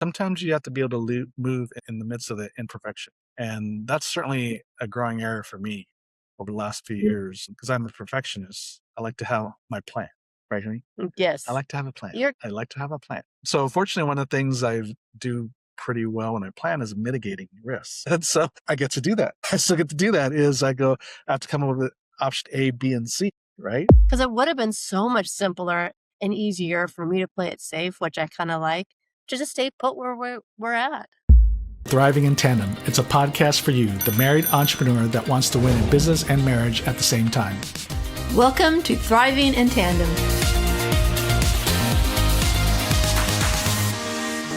sometimes you have to be able to move in the midst of the imperfection. And that's certainly a growing area for me over the last few years because I'm a perfectionist. I like to have my plan, right, honey? I Yes. like to have a plan. You're I like to have a plan. So fortunately, one of the things I do pretty well when I plan is mitigating risks. And so I get to do that. I still get to do that is I have to come up with option A, B, and C, right? because it would have been so much simpler and easier for me to play it safe, which I kind of like, to just stay put where we're at. Thriving in Tandem. It's a podcast for you, the married entrepreneur that wants to win in business and marriage at the same time. Welcome to Thriving in Tandem.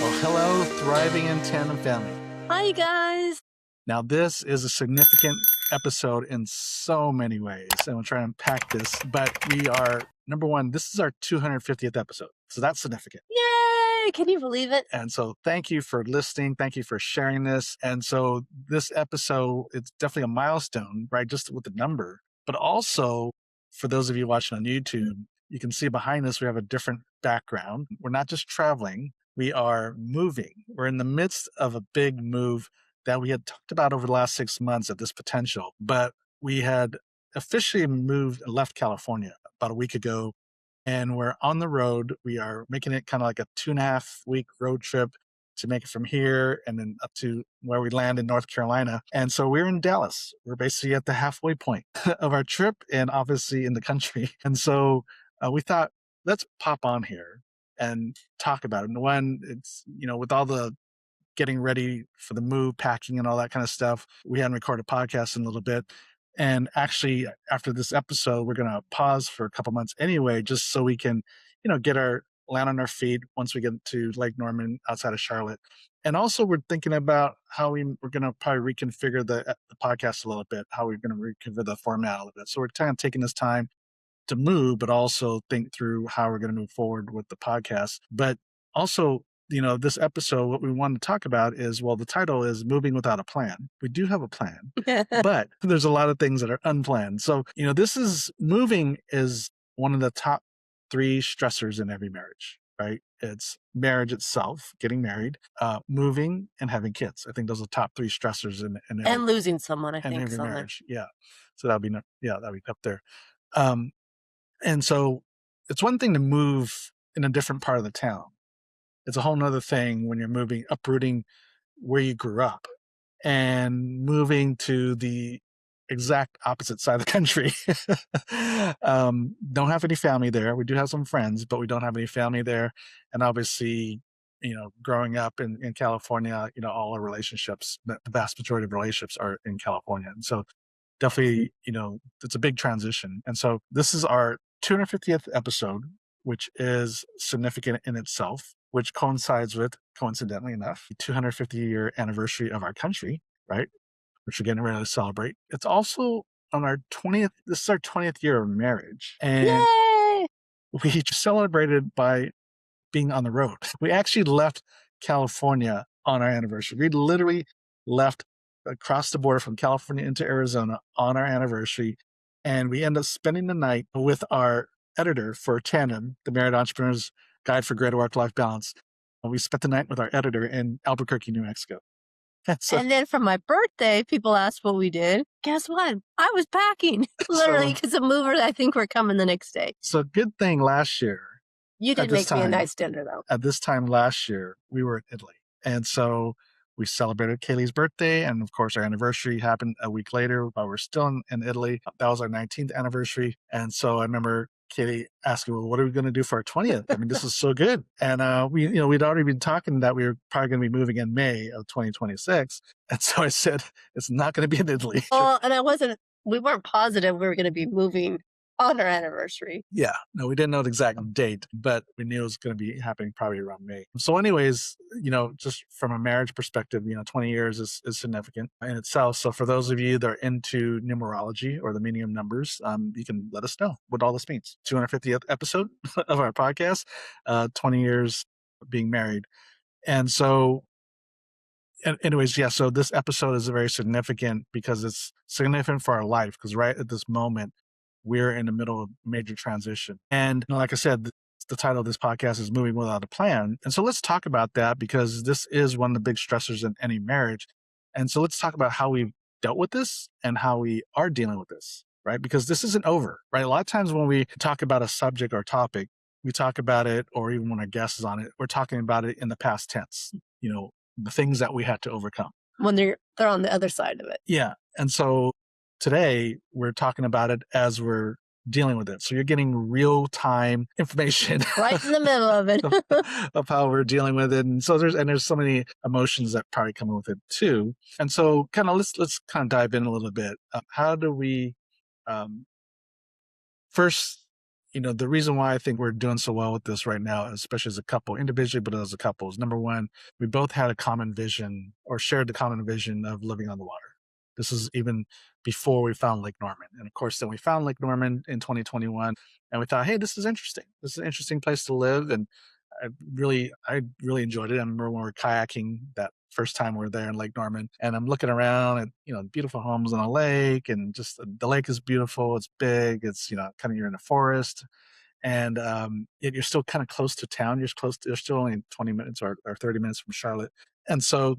Well, hello, Thriving in Tandem family. Hi, guys. Now, this is a significant episode in so many ways, and we'll try to unpack this, but we are, number one, this is our 250th episode, so that's significant. Yay! Can you believe it? And so thank you for listening. Thank you for sharing this. And so this episode, it's definitely a milestone, right? Just with the number, but also for those of you watching on YouTube, you can see behind us, we have a different background. We're not just traveling, we are moving. We're in the midst of a big move that we had talked about over the last 6 months of this potential, but we had officially left California about a week ago, and we're on the road. We are making it kind of like a 2.5 week road trip to make it from here and then up to where we land in North Carolina. And so we're in Dallas. We're basically at the halfway point of our trip and obviously in the country. And so we thought, let's pop on here and talk about it. And one, it's, with all the getting ready for the move, packing and all that kind of stuff, we hadn't recorded a podcast in a little bit. And actually, after this episode, we're going to pause for a couple months anyway, just so we can, get our land on our feet once we get to Lake Norman outside of Charlotte. And also, we're thinking about how we're going to probably reconfigure the podcast a little bit, how we're going to reconfigure the format a little bit. So we're kind of taking this time to move, but also think through how we're going to move forward with the podcast. But also, this episode, what we want to talk about is, well, the title is Moving Without a Plan. We do have a plan, but there's a lot of things that are unplanned. So, moving is one of the top 3 stressors in every marriage, right? It's marriage itself, getting married, moving, and having kids. I think those are the top 3 stressors in every, And losing someone, I in think, every somewhere. marriage. Yeah. So that'd be up there. And so it's one thing to move in a different part of the town. It's a whole nother thing when you're moving, uprooting where you grew up and moving to the exact opposite side of the country. Don't have any family there. We do have some friends, but we don't have any family there. And obviously, growing up in California, all our relationships, the vast majority of relationships are in California. And so definitely, it's a big transition. And so this is our 250th episode, which is significant in itself, which coincides with, coincidentally enough, the 250-year anniversary of our country, right? Which we're getting ready to celebrate. It's also on our 20th, this is our 20th year of marriage. And Yay! we just celebrated by being on the road. We actually left California on our anniversary. We literally left across the border from California into Arizona on our anniversary. And we end up spending the night with our editor for Tandem, the Married Entrepreneur's Guide for Greater Work-Life Balance. And we spent the night with our editor in Albuquerque, New Mexico. And then for my birthday, people asked what we did. Guess what? I was packing, literally, because the movers, I think, were coming the next day. So good thing last year. You did make me a nice dinner, though. At this time last year, we were in Italy. And so we celebrated Kay Lee's birthday. And of course, our anniversary happened a week later while we're still in Italy. That was our 19th anniversary. And so I remember Katie asking, well, what are we going to do for our 20th? I mean, this is so good. And we'd already been talking that we were probably going to be moving in May of 2026. And so I said, it's not going to be in Italy. Well, and we weren't positive we were going to be moving on our anniversary. Yeah, no, we didn't know the exact date, but we knew it was going to be happening probably around May. So anyways, just from a marriage perspective, 20 years is significant in itself. So for those of you that are into numerology or the meaning of numbers, you can let us know what all this means. 250th episode of our podcast, 20 years being married. And so anyways, yeah, so this episode is very significant because it's significant for our life because right at this moment, we're in the middle of major transition. And like I said, the title of this podcast is Moving Without a Plan. And so let's talk about that because this is one of the big stressors in any marriage. And so let's talk about how we've dealt with this and how we are dealing with this, right? Because this isn't over, right? A lot of times when we talk about a subject or topic, we talk about it, or even when our guest is on it, we're talking about it in the past tense, the things that we had to overcome. When they're on the other side of it. Yeah. And so today we're talking about it as we're dealing with it. So you're getting real time information right in the middle of it of how we're dealing with it. And so there's so many emotions that probably come with it too. And so kind of let's kind of dive in a little bit. How do we first, the reason why I think we're doing so well with this right now, especially as a couple, individually, but as a couple, is number one, we both had a common vision or shared the common vision of living on the water. This is even before we found Lake Norman. And of course, then we found Lake Norman in 2021 and we thought, hey, this is interesting. This is an interesting place to live. And I really enjoyed it. I remember when we were kayaking that first time we were there in Lake Norman, and I'm looking around at, beautiful homes on a lake, and just the lake is beautiful. It's big. It's, kind of, you're in a forest, and yet you're still kind of close to town. You're still only 20 minutes or 30 minutes from Charlotte. And so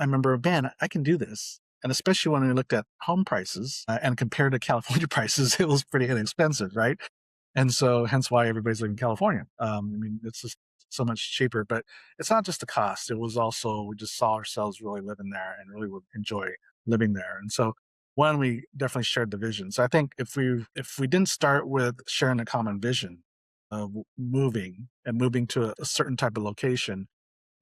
I remember, man, I can do this. And especially when we looked at home prices and compared to California prices, it was pretty inexpensive, right? And so hence why everybody's living in California. It's just so much cheaper, but it's not just the cost. It was also, we just saw ourselves really living there and really would enjoy living there. And so one, we definitely shared the vision. So I think if we didn't start with sharing a common vision of moving to a certain type of location,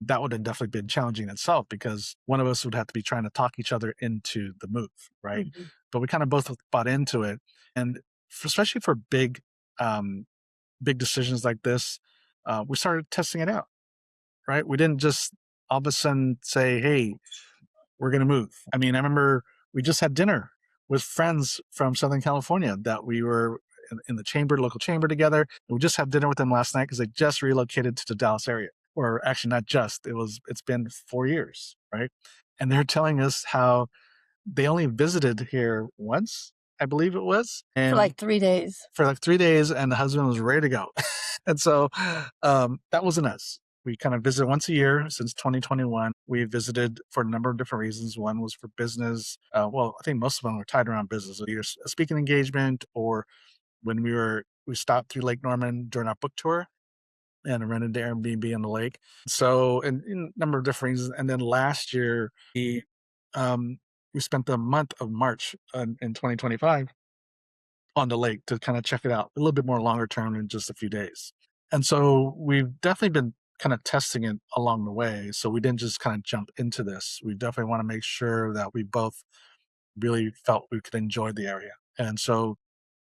that would have definitely been challenging in itself because one of us would have to be trying to talk each other into the move, right? Mm-hmm. But we kind of both bought into it. And especially for big decisions like this, we started testing it out, right? We didn't just all of a sudden say, hey, we're going to move. I remember we just had dinner with friends from Southern California that we were in the local chamber together. We just had dinner with them last night because they just relocated to the Dallas area. Or actually not just, it's been 4 years, right? And they're telling us how they only visited here once, I believe it was. And for like 3 days. And the husband was ready to go. And so that wasn't us. We kind of visit once a year since 2021. We visited for a number of different reasons. One was for business. I think most of them were tied around business, either a speaking engagement or when we stopped through Lake Norman during our book tour and rented the Airbnb on the lake. So, and a number of different reasons. And then last year, we spent the month of March in 2025 on the lake to kind of check it out a little bit more longer term than just a few days. And so we've definitely been kind of testing it along the way. So we didn't just kind of jump into this. We definitely want to make sure that we both really felt we could enjoy the area. And so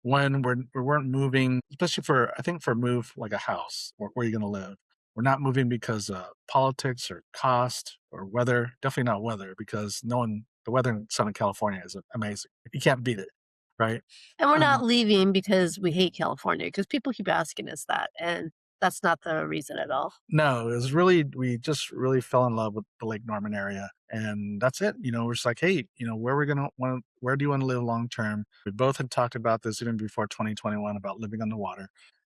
when we weren't moving, especially for a move like a house or where you're going to live, we're not moving because of politics or cost or weather. Definitely not weather, because the weather in Southern California is amazing. You can't beat it, right? And we're not leaving because we hate California, because people keep asking us that, and that's not the reason at all. No, it was really, we just really fell in love with the Lake Norman area. And that's it. We're just like, hey, where do you want to live long term? We both had talked about this even before 2021 about living on the water.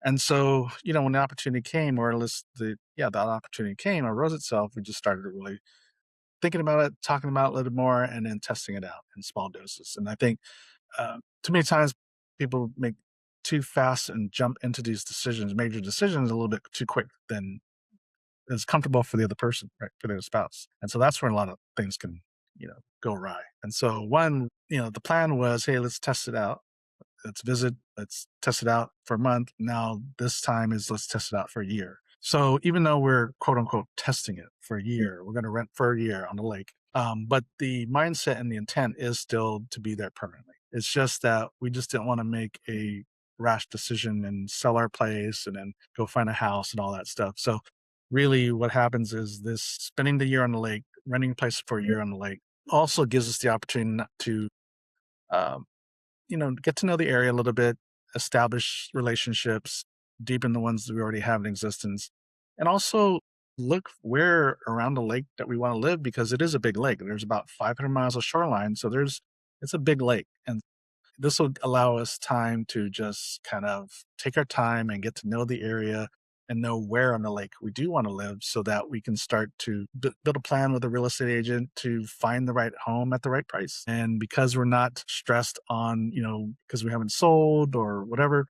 And so, when the opportunity came, or at least the opportunity came, arose itself, we just started really thinking about it, talking about it a little more, and then testing it out in small doses. And I think too many times people make too fast and jump into these major decisions, a little bit too quick than is comfortable for the other person, right, for their spouse. And so that's where a lot of things can, go awry. And so one, the plan was, hey, let's test it out. Let's test it out for a month. Now this time is let's test it out for a year. So even though we're quote unquote testing it for a year, we're going to rent for a year on the lake. But the mindset and the intent is still to be there permanently. It's just that we just didn't want to make a rash decision and sell our place and then go find a house and all that stuff. So really what happens is this spending the year on the lake, renting a place for a year on the lake, also gives us the opportunity to, get to know the area a little bit, establish relationships, deepen the ones that we already have in existence, and also look where around the lake that we want to live, because it is a big lake. There's about 500 miles of shoreline. So it's a big lake. And this will allow us time to just kind of take our time and get to know the area and know where on the lake we do want to live so that we can start to build a plan with a real estate agent to find the right home at the right price. And because we're not stressed on, because we haven't sold or whatever,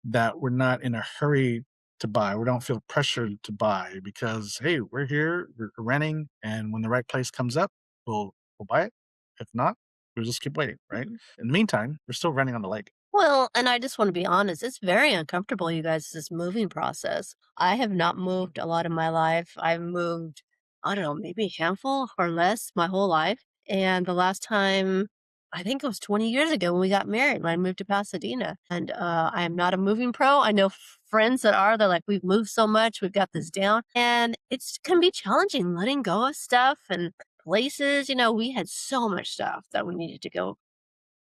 that we're not in a hurry to buy. We don't feel pressured to buy because, hey, we're here, we're renting, and when the right place comes up, we'll buy it. If not, we'll just keep waiting, right? Mhm. In the meantime, we're still renting on the lake. Well, and I just want to be honest, it's very uncomfortable, you guys, this moving process. I have not moved a lot in my life. I've moved, I don't know, maybe a handful or less my whole life. And the last time, I think it was 20 years ago when we got married, when I moved to Pasadena. And I am not a moving pro. I know friends that are, they're like, we've moved so much, we've got this down. And it's can be challenging letting go of stuff and places. We had so much stuff that we needed to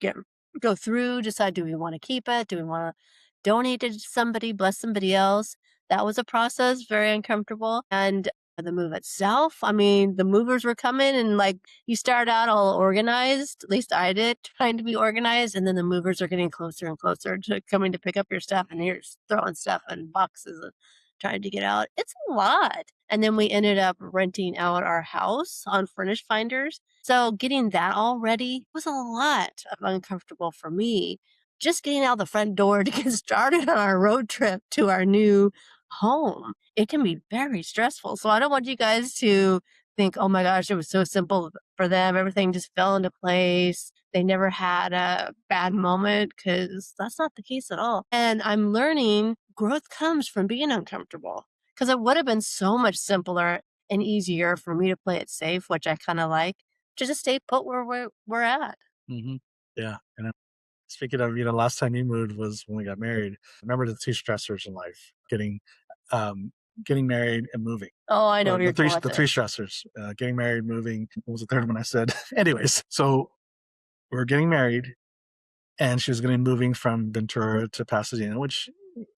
get go through, decide, do we want to keep it? Do we want to donate it to somebody, bless somebody else? That was a process, very uncomfortable. And the move itself, I mean, the movers were coming and like you start out all organized, at least I did, trying to be organized. And then the movers are getting closer and closer to coming to pick up your stuff. And you're just throwing stuff in boxes and trying to get out. It's a lot. And then we ended up renting out our house on Furnish Finders. So getting that all ready was a lot of uncomfortable for me. Just getting out the front door to get started on our road trip to our new home. It can be very stressful. So I don't want you guys to think, oh my gosh, it was so simple for them. Everything just fell into place. They never had a bad moment because that's not the case at all. And I'm learning growth comes from being uncomfortable because it would have been so much simpler and easier for me to play it safe, which I kind of like, to just stay put where we're at. Hmm. Yeah. And speaking of, last time you moved was when we got married. Remember the two stressors in life: um, getting married and moving. Oh, I know Well, where you're going with the three this. stressors: getting married, moving. What was the third one I said? Anyways, so we're getting married, and she was going to be moving from Ventura to Pasadena, which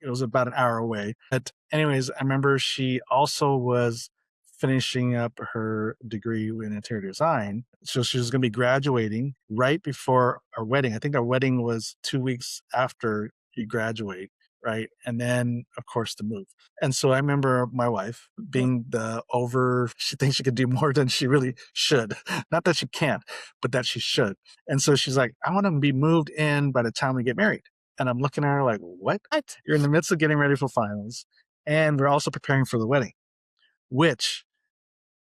it was about an hour away. But anyways, I remember she also was finishing up her degree in interior design. So she was going to be graduating right before our wedding. I think our wedding was 2 weeks after you graduate, right? And then, of course, the move. And so I remember my wife being she thinks she could do more than she really should. Not that she can't, but that she should. And so she's like, I want to be moved in by the time we get married. And I'm looking at her like, what? What? You're in the midst of getting ready for finals. And we're also preparing for the wedding, which,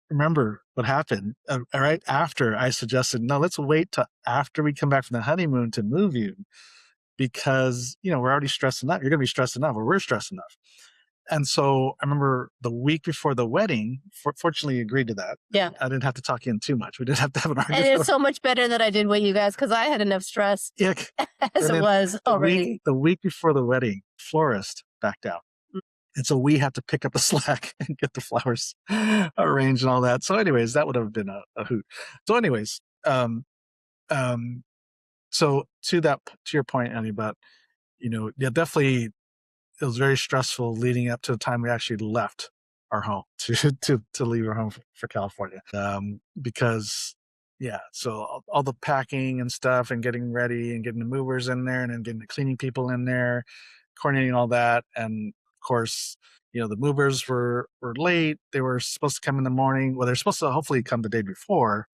remember what happened right after I suggested, no, let's wait till after we come back from the honeymoon to move you because, we're already stressed enough. You're going to be stressed enough, or we're stressed enough. And so I remember the week before the wedding, fortunately, you agreed to that. Yeah. I didn't have to talk you in too much. We didn't have to have an And argument. it's so much better that I did with you guys because I had enough stress Yeah. as it was already. The week before the wedding, florist backed out. Mm. And so we have to pick up the slack and get the flowers arranged and all that. So anyways, that would have been a hoot. So anyways, um, so to your point, Annie, about, yeah, definitely it was very stressful leading up to the time we actually left our home to leave our home for California. Because yeah, so all the packing and stuff and getting ready and getting the movers in there and then getting the cleaning people in there, coordinating all that. And of course, the movers were late. They were supposed to come in the morning. Well, they're supposed to hopefully come the day before,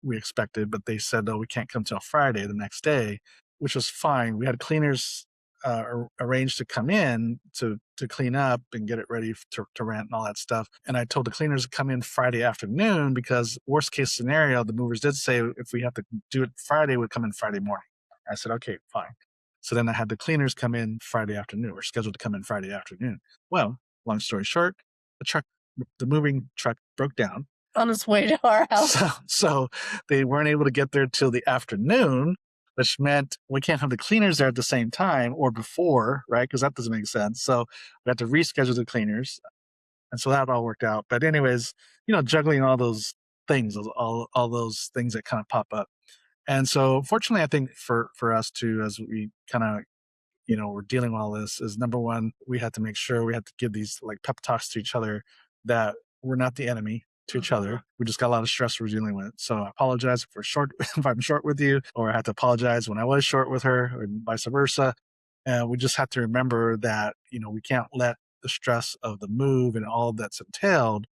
we expected, but they said, "Oh, we can't come till Friday, the next day," which was fine. We had cleaners arranged to come in to clean up and get it ready to rent and all that stuff. And I told the cleaners to come in Friday afternoon because worst case scenario, the movers did say if we have to do it Friday, we'd come in Friday morning. I said, okay, fine. So then I had the cleaners come in Friday afternoon, or scheduled to come in Friday afternoon. Well, long story short, the moving truck broke down On its way to our house. so they weren't able to get there till the afternoon, which meant we can't have the cleaners there at the same time or before, right? Because that doesn't make sense. So we had to reschedule the cleaners. And so that all worked out. But anyways, juggling all those things, all those things that kind of pop up. And so fortunately, I think for us too, as we kind of, we're dealing with all this, is number one, we had to make sure we had to give these like pep talks to each other that we're not the enemy to each other. We just got a lot of stress we're dealing with. So I apologize if we're short, if I'm short with you, or I had to apologize when I was short with her, or vice versa. And we just have to remember that, we can't let the stress of the move and all that's entailed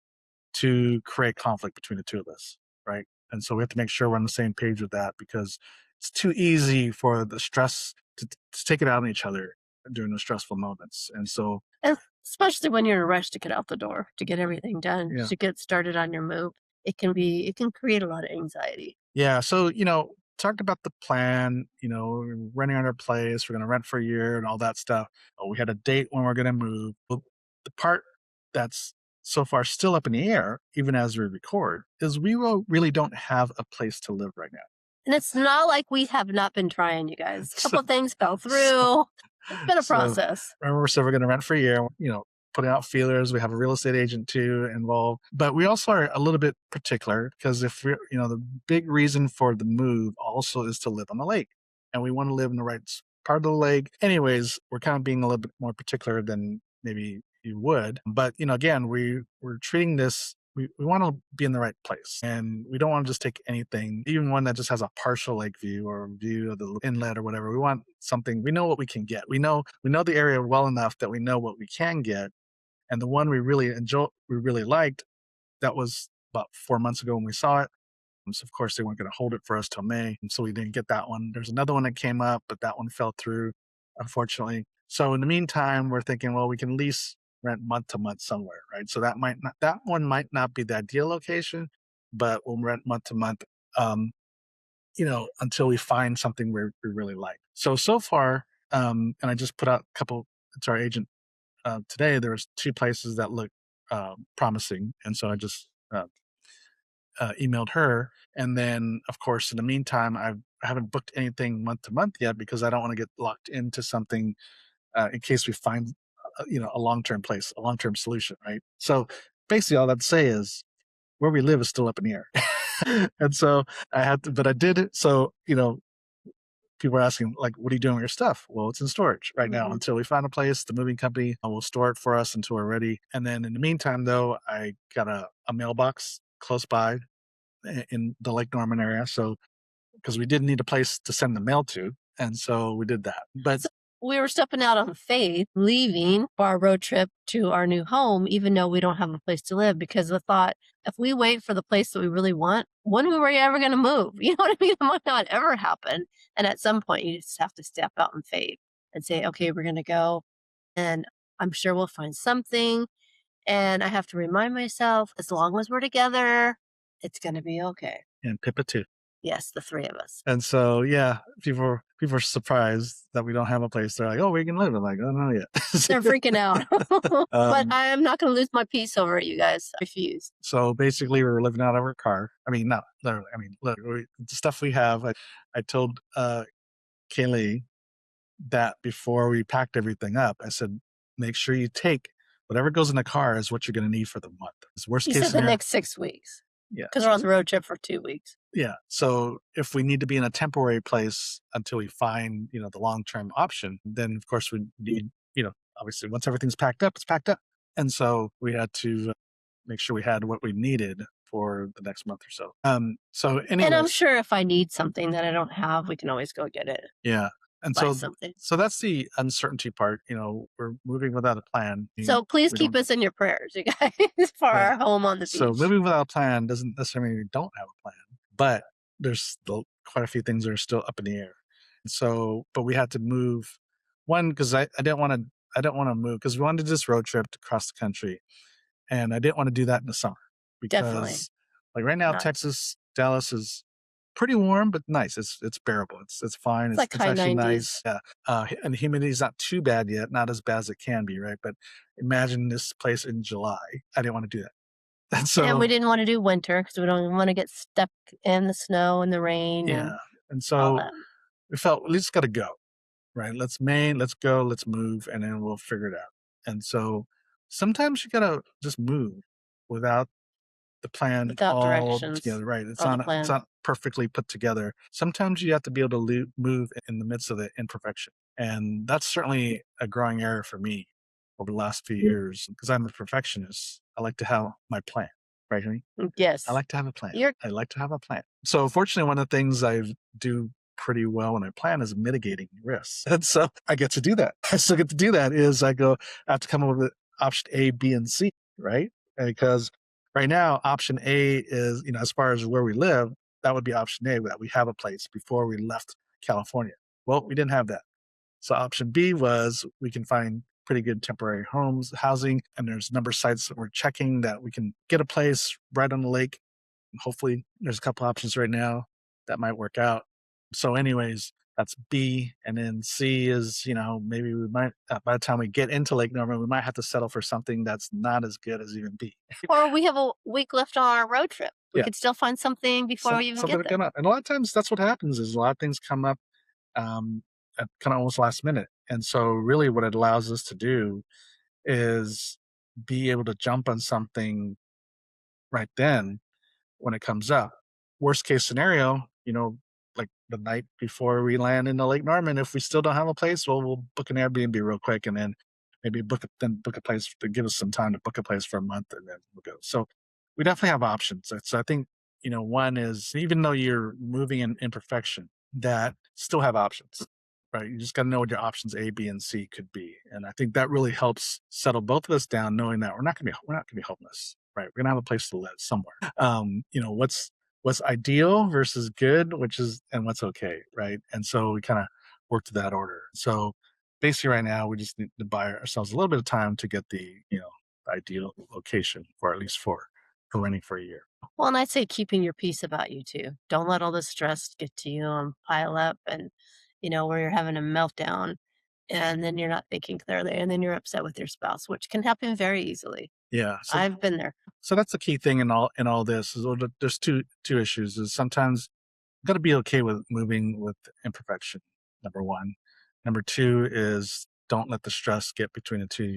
to create conflict between the two of us, right? And so we have to make sure we're on the same page with that, because it's too easy for the stress to take it out on each other during the stressful moments. And so, And especially when you're in a rush to get out the door, to get everything done, yeah. to get started on your move, it can create a lot of anxiety. Yeah. So, talked about the plan, we're renting out our place, we're going to rent for a year and all that stuff. We had a date when we're going to move. But the part that's so far still up in the air, even as we record, is really don't have a place to live right now. And it's not like we have not been trying, you guys. A couple So, of things fell so, through. It's been a so process. remember, so we're going to rent for a year, putting out feelers. We have a real estate agent too involved, but we also are a little bit particular because if we're, the big reason for the move also is to live on the lake, and we want to live in the right part of the lake. Anyways, we're kind of being a little bit more particular than maybe you would, but again, we're treating this. We want to be in the right place, and we don't want to just take anything, even one that just has a partial lake view or view of the inlet or whatever. We want something. We know what we can get. We know the area well enough that we know what we can get. And the one we really we really liked, that was about 4 months ago when we saw it. So of course they weren't going to hold it for us till May, and so we didn't get that one. There's another one that came up, but that one fell through, unfortunately. So in the meantime, we're thinking, well, we can at least rent month to month somewhere, right? So that one might not be the ideal location, but we'll rent month to month, until we find something we really like. So far, and I just put out a couple to our agent today. There was 2 places that look promising, and so I just emailed her. And then, of course, in the meantime, I haven't booked anything month to month yet because I don't want to get locked into something in case we find, a long term place, a long term solution, right? So basically, all I'd say is where we live is still up in the air, and so I had to, but I did it. So people are asking, like, what are you doing with your stuff? Well, it's in storage right now until we find a place. The moving company will store it for us until we're ready. And then in the meantime, though, I got a mailbox close by in the Lake Norman area. So, because we did need a place to send the mail to. And so we did that. But So we were stepping out on faith, leaving for our road trip to our new home, even though we don't have a place to live, because the thought, if we wait for the place that we really want, when are we ever going to move? You know what I mean? It might not ever happen. And at some point, you just have to step out in faith and say, okay, we're going to go. And I'm sure we'll find something. And I have to remind myself, as long as we're together, it's going to be okay. and Pippa too. Yes, the 3 of us. And so, yeah, people are surprised that we don't have a place. They're like, "Oh, we can live." I'm like, "Oh, no, yet." They're freaking out. But I am not going to lose my peace over it, you guys. I refuse. So basically, we were living out of our car. I mean, not literally. I mean, literally, the stuff we have. I told Kay Lee that before we packed everything up, I said, make sure you take whatever goes in the car is what you're going to need for the month. It's worst You case said the scenario. next 6 weeks Yeah. because we're on the road trip for 2 weeks. Yeah. So if we need to be in a temporary place until we find, the long-term option, then of course we need, obviously once everything's packed up, it's packed up. And so we had to make sure we had what we needed for the next month or so. So And I'm anyways, sure if I need something that I don't have, we can always go get it, yeah. And buy so something. so that's the uncertainty part. We're moving without a plan. So please We keep don't- us in your prayers, you guys, for Right. our home on the So beach. moving without a plan doesn't necessarily mean we don't have a plan, but there's still quite a few things that are still up in the air. So, but we had to move one because I didn't want to move because we wanted this road trip to cross the country, and I didn't want to do that in the summer Definitely. because, like right now, Not- Texas, Dallas is pretty warm but nice. It's bearable. It's fine. It's like high actually 90s. nice. Yeah, and the humidity is not too bad yet. Not as bad as it can be, right? But imagine this place in July. I didn't want to do that. And so And we didn't want to do winter because we don't want to get stuck in the snow and the rain and yeah, and all so that. we felt we just got to go, right? Let's go, let's move, and then we'll figure it out. And so sometimes you gotta just move without the plan Without all directions together, right? or the plan. It's not perfectly put together. Sometimes you have to be able to move in the midst of the imperfection, and that's certainly a growing area for me over the last few years because I'm a perfectionist. I like to have my plan. right, honey? I Yes. like to have a plan. You're I like to have a plan. So fortunately, one of the things I do pretty well when I plan is mitigating risks. And so I get to do that. I still get to do that is I have to come up with option A, B, and C, right? Because right now, option A is, as far as where we live, that would be option A, that we have a place before we left California. Well, we didn't have that. So option B was we can find pretty good temporary housing, and there's a number of sites that we're checking that we can get a place right on the lake. Hopefully, there's a couple options right now that might work out. So, anyways, that's B, and then C is maybe we might by the time we get into Lake Norman, we might have to settle for something that's not as good as even B. or we have a week left on our road trip. We Yeah, could still find something before we even something get to there. come up, and a lot of times that's what happens is a lot of things come up um, at kind of almost last minute, and so really what it allows us to do is be able to jump on something right then when it comes up. Worst case scenario, like the night before we land in the Lake Norman, if we still don't have a place, well, we'll book an Airbnb real quick and then maybe book a place to give us some time to book a place for a month and then we'll go. So we definitely have options. So I think, one is even though you're moving in imperfection, that still have options. Right. You just got to know what your options A, B, and C could be. And I think that really helps settle both of us down, knowing that we're not gonna be homeless. Right. We're gonna have a place to live somewhere. What's ideal versus good, and what's okay, right? And so we kind of work to that order. So basically, right now we just need to buy ourselves a little bit of time to get the ideal location for at least for renting for a year. Well, and I'd say keeping your peace about you too. Don't let all the stress get to you and pile up and, where you're having a meltdown and then you're not thinking clearly and then you're upset with your spouse, which can happen very easily. Yeah. I've been there. So that's the key thing in all this is there's two issues. Is sometimes got to be okay with moving with imperfection. Number one. Number two is don't let the stress get between the two of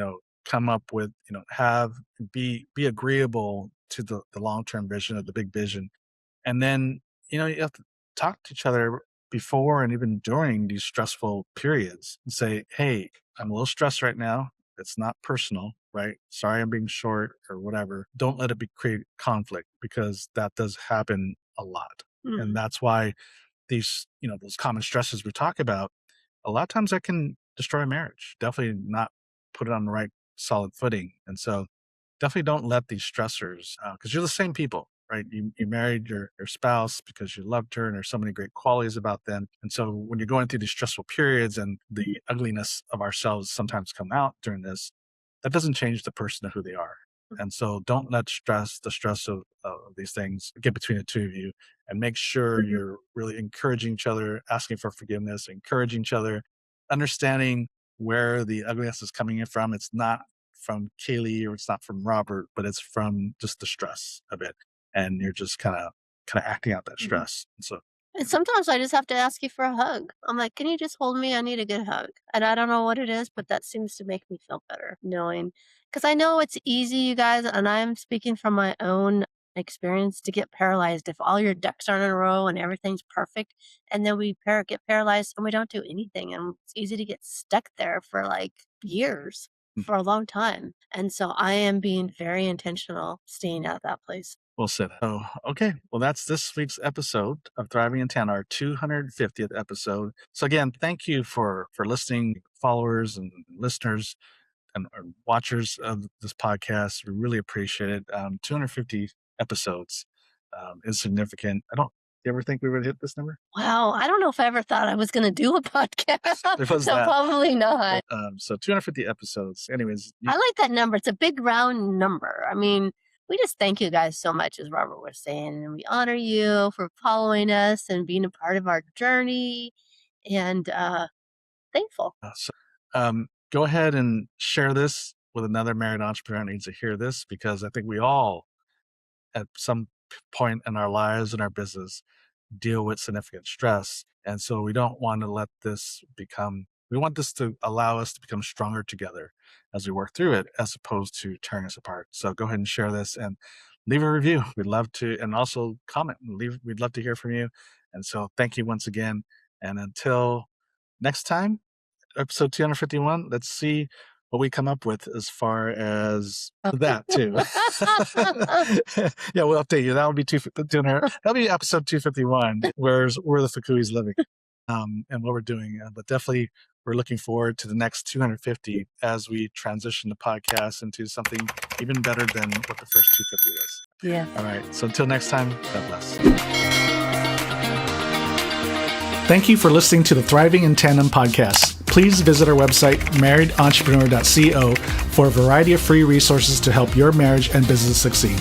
you. Come up with have be agreeable to the long term vision of the big vision, and then you have to talk to each other before and even during these stressful periods and say, "Hey, I'm a little stressed right now. It's not personal, right? Sorry, I'm being short or whatever. Don't let it be create conflict because that does happen a lot." And Mm. that's why those common stresses we talk about, a lot of times that can destroy a marriage. Definitely not put it on the right solid footing. And so definitely don't let these stressors, because you're the same people, right? You married your spouse because you loved her and there's so many great qualities about them. And so when you're going through these stressful periods and the ugliness of ourselves sometimes come out during this, that doesn't change the person of who they are. And so don't let the stress of these things get between the two of you and make sure you're really encouraging each other, asking for forgiveness, encouraging each other, understanding where the ugliness is coming in from. It's not from Kaylee or it's not from Robert, but it's from just the stress of it. And you're just kind of acting out that stress. And so And sometimes I just have to ask you for a hug. I'm like, "Can you just hold me? I need a good hug." And I don't know what it is, but that seems to make me feel better knowing, because I know it's easy, you guys, and I'm speaking from my own experience to get paralyzed if all your ducks are in a row and everything's perfect, and then we get paralyzed and we don't do anything, and it's easy to get stuck there for, like, years, for a long time, and so I am being very intentional staying out of that place. we'll say that. Oh, okay. Well, that's this week's episode of Thriving in Town, our 250th episode. So again, thank you for listening, followers and listeners and watchers of this podcast. We really appreciate it. 250 episodes is significant. You ever think we would hit this number? Wow, I don't know if I ever thought I was gonna do a podcast, There was so that. probably not. So 250 episodes. Anyways, I like that number. It's a big round number. I mean, we just thank you guys so much, as Robert was saying, and we honor you for following us and being a part of our journey, and thankful. go ahead and share this with another married entrepreneur who needs to hear this because I think we all, at some point in our lives and our business, deal with significant stress. And so we don't want to we want this to allow us to become stronger together as we work through it, as opposed to tearing us apart. So go ahead and share this and leave a review. We'd love to, and also comment and we'd love to hear from you. And so thank you once again. And until next time, episode 251, let's see what we come up with as far as that too. Yeah, we'll update you. That'll be that'll be episode 251, where the Fukui's living, and what we're doing. But definitely, we're looking forward to the next 250 as we transition the podcast into something even better than what the first 250 was. Yeah. All right. So until next time, God bless. Thank you for listening to the Thriving in Tandem podcast. Please visit our website, marriedentrepreneur.co, for a variety of free resources to help your marriage and business succeed.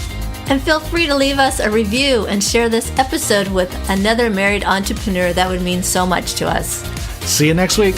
And feel free to leave us a review and share this episode with another married entrepreneur. That would mean so much to us. See you next week.